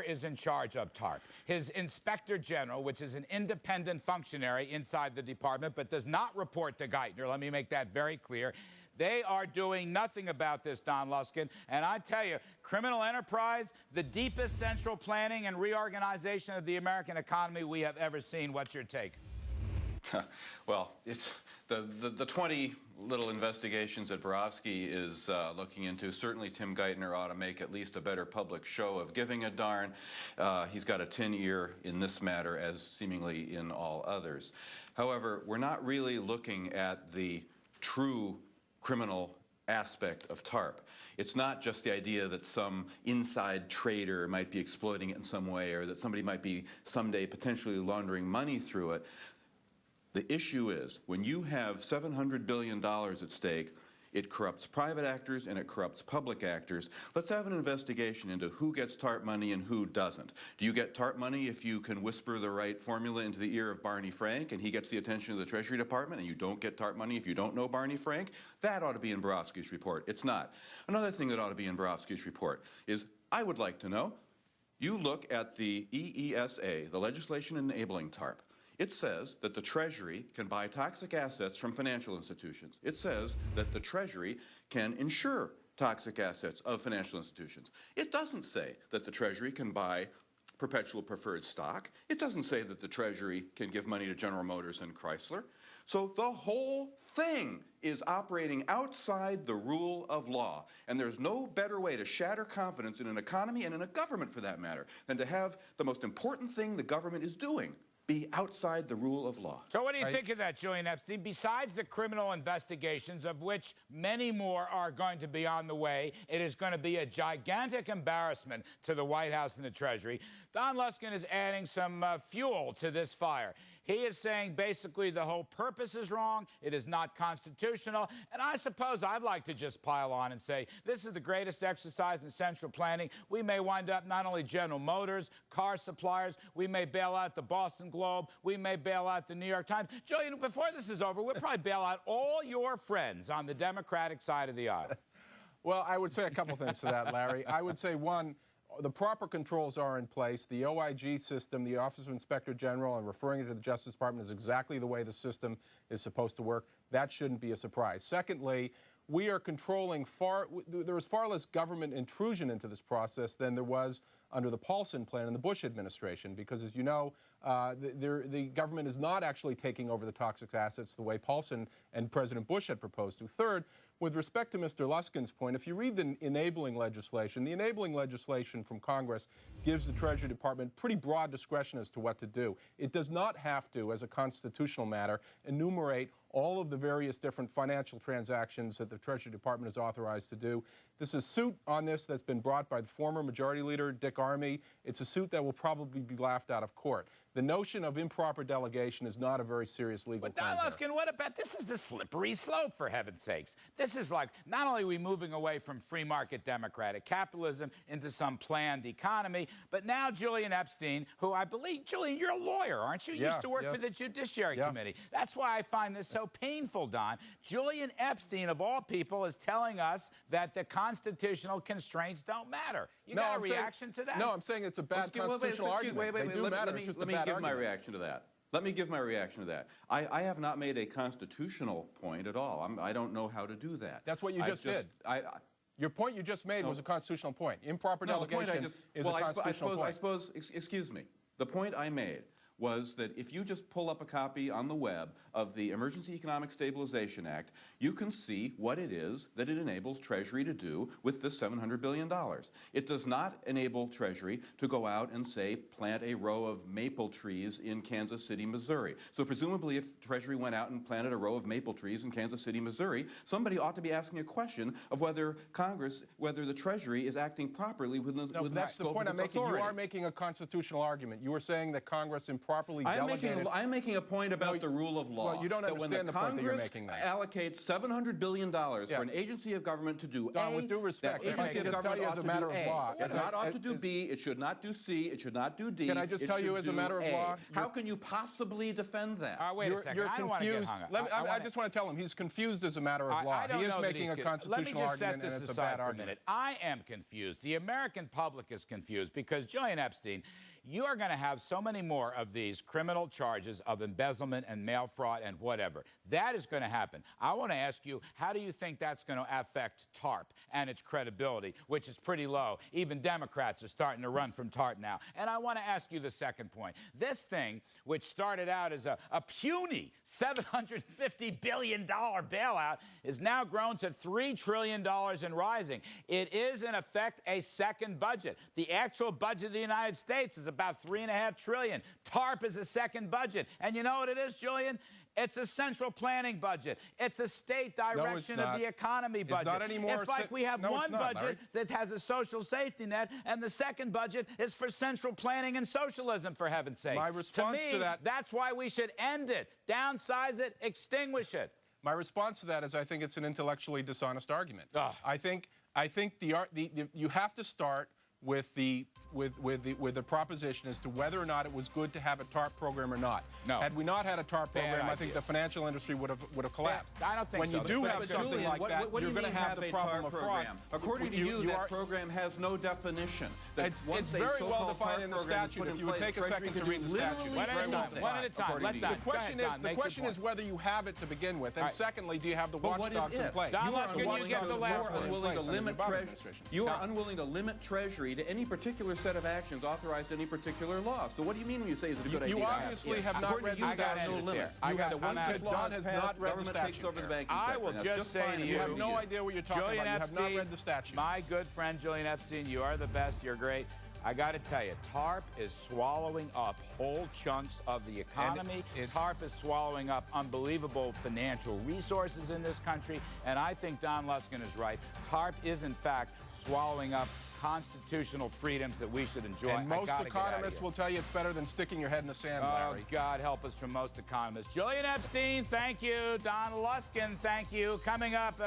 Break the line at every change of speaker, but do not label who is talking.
is in charge of TARP. His inspector general, which is an independent functionary inside the department, but does not report to Geithner. Let me make that very clear. They are doing nothing about this, Don Luskin. And I tell you, criminal enterprise, the deepest central planning and reorganization of the American economy we have ever seen. What's your take?
Well, it's the 20 little investigations that Borowski is looking into. Certainly Tim Geithner ought to make at least a better public show of giving a darn. He's got a tin ear in this matter, as seemingly in all others. However, we're not really looking at the true criminal aspect of TARP. It's not just the idea that some inside trader might be exploiting it in some way, or that somebody might be someday potentially laundering money through it. The issue is, when you have $700 billion at stake, it corrupts private actors and it corrupts public actors. Let's have an investigation into who gets TARP money and who doesn't. Do you get TARP money if you can whisper the right formula into the ear of Barney Frank and he gets the attention of the Treasury Department, and you don't get TARP money if you don't know Barney Frank? That ought to be in Borowski's report. It's not. Another thing that ought to be in Borowski's report is, I would like to know, you look at the EESA, the legislation enabling TARP. It says that the Treasury can buy toxic assets from financial institutions. It says that the Treasury can insure toxic assets of financial institutions. It doesn't say that the Treasury can buy perpetual preferred stock. It doesn't say that the Treasury can give money to General Motors and Chrysler. So the whole thing is operating outside the rule of law. And there's no better way to shatter confidence in an economy, and in a government for that matter, than to have the most important thing the government is doing be outside the rule of law.
So what do you think of that, Julian Epstein? Besides the criminal investigations, of which many more are going to be on the way, it is going to be a gigantic embarrassment to the White House and the Treasury. Don Luskin is adding some fuel to this fire. He is saying basically the whole purpose is wrong, it is not constitutional, and I suppose I'd like to just pile on and say this is the greatest exercise in central planning. We may wind up not only General Motors, car suppliers, we may bail out the Boston Globe, we may bail out the New York Times. Julian, before this is over, we'll probably bail out all your friends on the Democratic side of the aisle.
Well, I would say a couple things to that, Larry. I would say, one, the proper controls are in place. The OIG system, the Office of Inspector General, and referring it to the Justice Department is exactly the way the system is supposed to work. That shouldn't be a surprise. Secondly, we are controlling there was far less government intrusion into this process than there was under the Paulson plan in the Bush administration, because, as you know, the government is not actually taking over the toxic assets the way Paulson and President Bush had proposed to. Third, with respect to Mr. Luskin's point, if you read the enabling legislation from Congress gives the Treasury Department pretty broad discretion as to what to do. It does not have to, as a constitutional matter, enumerate all of the various different financial transactions that the Treasury Department is authorized to do. This is a suit on this that's been brought by the former Majority Leader, Dick Armey. It's a suit that will probably be laughed out of court. The notion of improper delegation is not a very serious legal claim.
But Don Luskin, what about, this is the slippery slope, for heaven's sakes. This is like, not only are we moving away from free market democratic capitalism into some planned economy, but now Julian Epstein, who I believe, Julian, you're a lawyer, aren't you? You used to work for the Judiciary Committee. That's why I find this so painful, Don. Julian Epstein, of all people, is telling us that the constitutional constraints don't matter. You got a reaction to that?
No, I'm saying it's a bad constitutional argument.
Let me give my reaction to that. Let me give my reaction to that. I have not made a constitutional point at all. I don't know how to do that.
That's what you just did. Your point you just made was a constitutional point. Improper delegation is a constitutional point.
I suppose, excuse me, the point I made was that if you just pull up a copy on the web of the Emergency Economic Stabilization Act, you can see what it is that it enables Treasury to do with this $700 billion. It does not enable Treasury to go out and, say, plant a row of maple trees in Kansas City, Missouri. So presumably if Treasury went out and planted a row of maple trees in Kansas City, Missouri, somebody ought to be asking a question of whether the Treasury is acting properly within the scope of its authority.
You are making a constitutional argument. You are saying that Congress improperly properly
I'm
delegated.
making a point about the rule of law.
Well, you don't
that when
understand
the
the point that you're
Congress
making then.
allocates $700 billion for an agency of government to do
Don,
A,
with due respect,
that
if I
agency
can
of
just tell
government
you
ought
as a
to
matter
do
of
A.
law,
It ought to do B, it should not do C, it should not do D.
Can I just tell you as a matter of law?
How can you possibly defend that?
Wait a second.
You're
I don't want to get
confused.
hung up.
I just want to tell him he's confused as a matter of law.
I don't
He is
know that
making
he's
a constitutional
Let me just
argument,
set
and
this
it's a
aside
bad
for a
argument.
minute. I am confused. The American public is confused because Julian Epstein, you are going to have so many more of these criminal charges of embezzlement and mail fraud and whatever. That is going to happen. I want to ask you, how do you think that's going to affect TARP and its credibility, which is pretty low? Even Democrats are starting to run from TARP now. And I want to ask you the second point. This thing, which started out as a puny $750 billion bailout, is now grown to $3 trillion and rising. It is, in effect, a second budget. The actual budget of the United States is about $3.5 trillion. TARP is a second budget. And you know what it is, Julian? It's a central planning budget. It's a state direction of the economy budget.
It's not anymore.
It's like we have one budget that has a social safety net, and the second budget is for central planning and socialism, for heaven's sake.
My response
to me,
to that,
that's why we should end it, downsize it, extinguish it.
My response to that is I think it's an intellectually dishonest argument. I think you have to start with the proposition as to whether or not it was good to have a TARP program or not.
No.
Had we not had a TARP program,
idea.
I think the financial industry would have collapsed.
I don't think
when
so.
you do have
But
something
Julian,
like that,
what do
you're
you
going to
mean
have the
a
problem
TARP
of fraud.
program? According to you, that program has no definition.
It's very well defined in the statute. If you would take a second to read the statute.
One at a time. Let Don.
The question is whether you have it to begin with, and secondly, do you have the watchdogs in place?
Don Luskin, you get the last one.
You are unwilling to limit Treasury to any particular set of actions authorized in any particular law. So what do you mean when you say it's a good idea?
You obviously have not read the statute.
No limits.
Don has not read the statute.
Over the banking sector.
I will just say to you,
you have no idea what you're talking about. You have not read the statute.
My good friend Julian Epstein, you are the best. You're great. I got to tell you, TARP is swallowing up whole chunks of the economy. TARP is swallowing up unbelievable financial resources in this country. And I think Don Luskin is right. TARP is, in fact, swallowing up constitutional freedoms that we should enjoy.
And most economists will tell you it's better than sticking your head in the sand, Larry.
Oh, God help us from most economists. Julian Epstein, thank you. Don Luskin, thank you. Coming up,